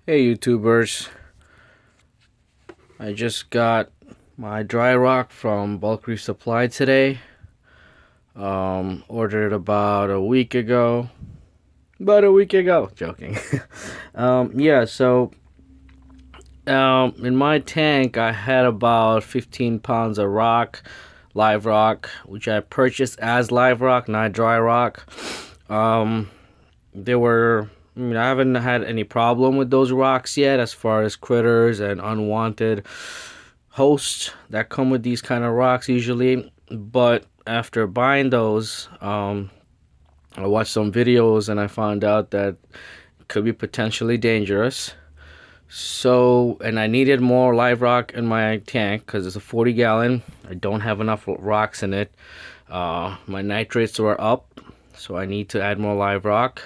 Hey YouTubers, I just got my dry rock from Bulk Reef Supply today. Ordered about a week ago. Joking. Yeah, so in my tank I had about 15 pounds of rock, live rock, which I purchased as live rock, not dry rock. There were I haven't had any problem with those rocks yet as far as critters and unwanted hosts that come with these kind of rocks usually. But after buying those, I watched some videos and I found out that it could be potentially dangerous. So, and I needed more live rock in my tank because it's a 40 gallon. I don't have enough rocks in it. My nitrates were up, so I need to add more live rock.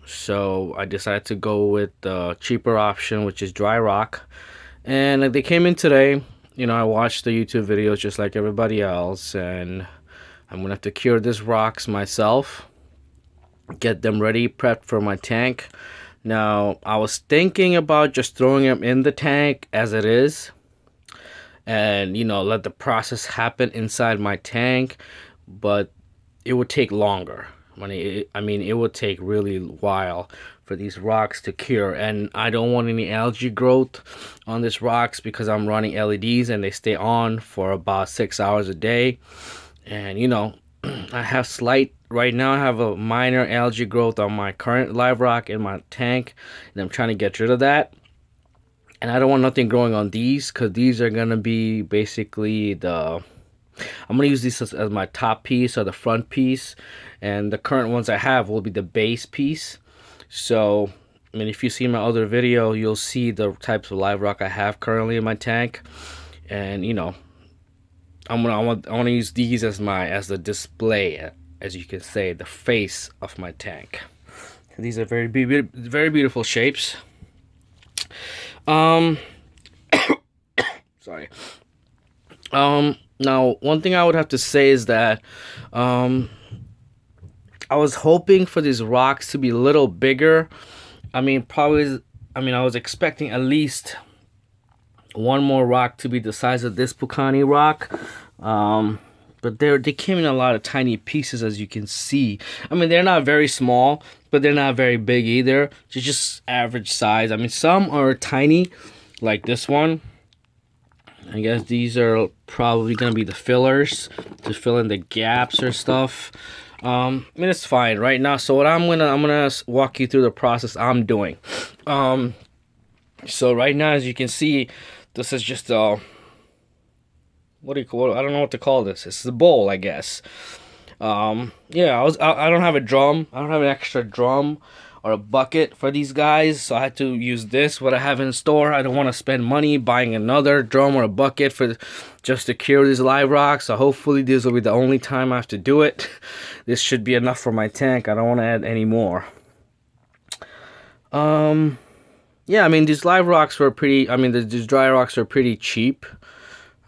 So I decided to go with the cheaper option, which is dry rock. And they came in today. I watched the YouTube videos just like everybody else, and I'm gonna have to cure these rocks myself, get them ready, prepped for my tank. Now, I was thinking about just throwing them in the tank as it is, and let the process happen inside my tank, but it would take longer. It would take really while for these rocks to cure, and I don't want any algae growth on these rocks because I'm running LEDs and they stay on for about 6 hours a day. And I have right now I have a minor algae growth on my current live rock in my tank, and I'm trying to get rid of that. And I don't want nothing growing on these because these are gonna be basically I'm going to use these as my top piece or the front piece, and the current ones I have will be the base piece. So, if you see my other video, you'll see the types of live rock I have currently in my tank. And, I want to use these as the display, as you can say, the face of my tank. These are very beautiful shapes. Sorry. Now, one thing I would have to say is that I was hoping for these rocks to be a little bigger. I was expecting at least one more rock to be the size of this Pucani rock. But they came in a lot of tiny pieces, as you can see. They're not very small, but they're not very big either. They're just average size. Some are tiny, like this one. I guess these are probably gonna be the fillers to fill in the gaps or stuff. It's fine right now. So I'm gonna walk you through the process I'm doing. So right now, as you can see, this is just what do you call it? I don't know what to call this. It's the bowl, I guess. I don't have a drum. I don't have an extra drum or a bucket for these guys, so I had to use this, what I have in store. I don't want to spend money buying another drum or a bucket just to cure these live rocks. So hopefully this will be the only time I have to do it. This should be enough for my tank. I don't want to add any more. These live rocks were pretty. These dry rocks are pretty cheap.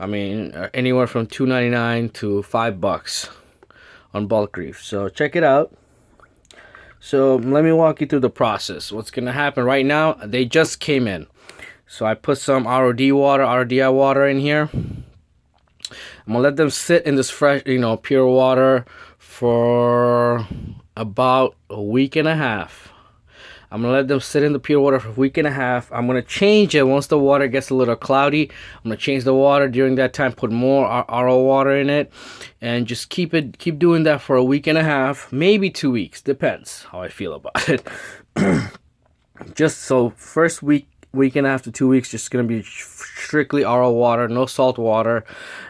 Anywhere from $2.99 to $5 on Bulk Reef. So check it out. So let me walk you through the process. What's gonna happen right now? They just came in, so I put some RODI water in here. I'm gonna let them sit in this fresh, pure water for about a week and a half. I'm gonna let them sit in the pure water for a week and a half. I'm gonna change it once the water gets a little cloudy. I'm gonna change the water during that time, put more RO water in it, and just keep doing that for a week and a half, maybe 2 weeks, depends how I feel about it. Just so first week and a half to 2 weeks, just gonna be strictly RO water, no salt water.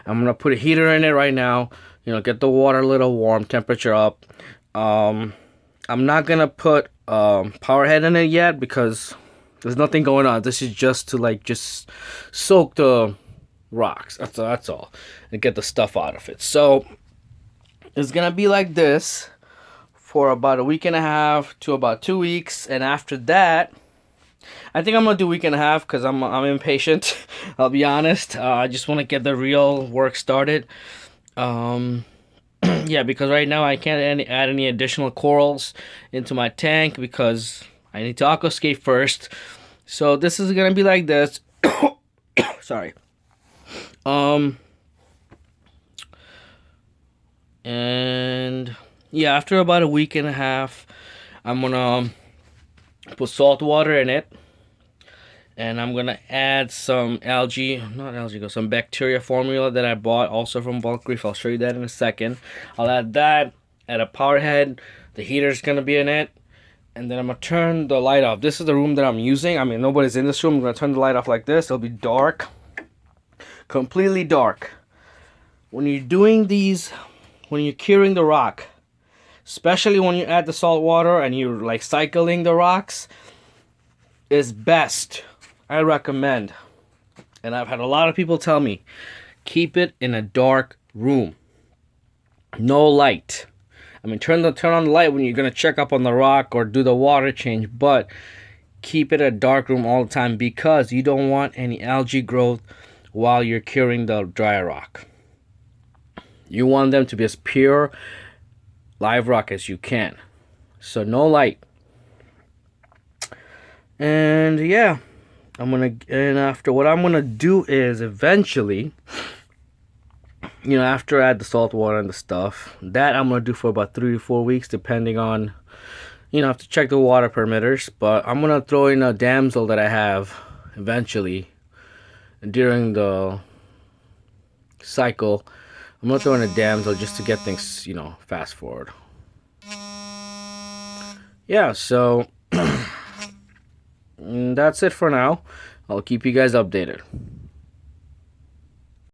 I'm gonna put a heater in it right now. Get the water a little warm, temperature up. I'm not gonna put power head in it yet because there's nothing going on. This is just to just soak the rocks. That's all, and get the stuff out of it. So it's gonna be like this for about a week and a half to about 2 weeks, and after that, I think I'm gonna do a week and a half because I'm impatient. I'll be honest. I just want to get the real work started. Because right now I can't add any additional corals into my tank because I need to aquascape first. So this is gonna be like this. Sorry. And yeah, after about a week and a half, I'm gonna put salt water in it, and I'm gonna add some some bacteria formula that I bought also from Bulk Reef. I'll show you that in a second. I'll add that, add a power head. The heater's gonna be in it, and then I'm gonna turn the light off. This is the room that I'm using. I mean, nobody's in this room. I'm gonna turn the light off like this. It'll be dark, completely dark. When you're doing these, when you're curing the rock, especially when you add the salt water and you're like cycling the rocks, is best. I recommend. And I've had a lot of people tell me, keep it in a dark room. No light. I mean, turn on the light when you're gonna check up on the rock or do the water change, but keep it a dark room all the time because you don't want any algae growth while you're curing the dry rock. You want them to be as pure live rock as you can. So no light. And yeah, after what I'm gonna do is eventually, after I add the salt water and the stuff, that I'm gonna do for about 3 to 4 weeks, depending on, I have to check the water parameters. But I'm gonna throw in a damsel that I have eventually during the cycle. I'm gonna throw in a damsel just to get things, fast forward. Yeah, so that's it for now. I'll keep you guys updated.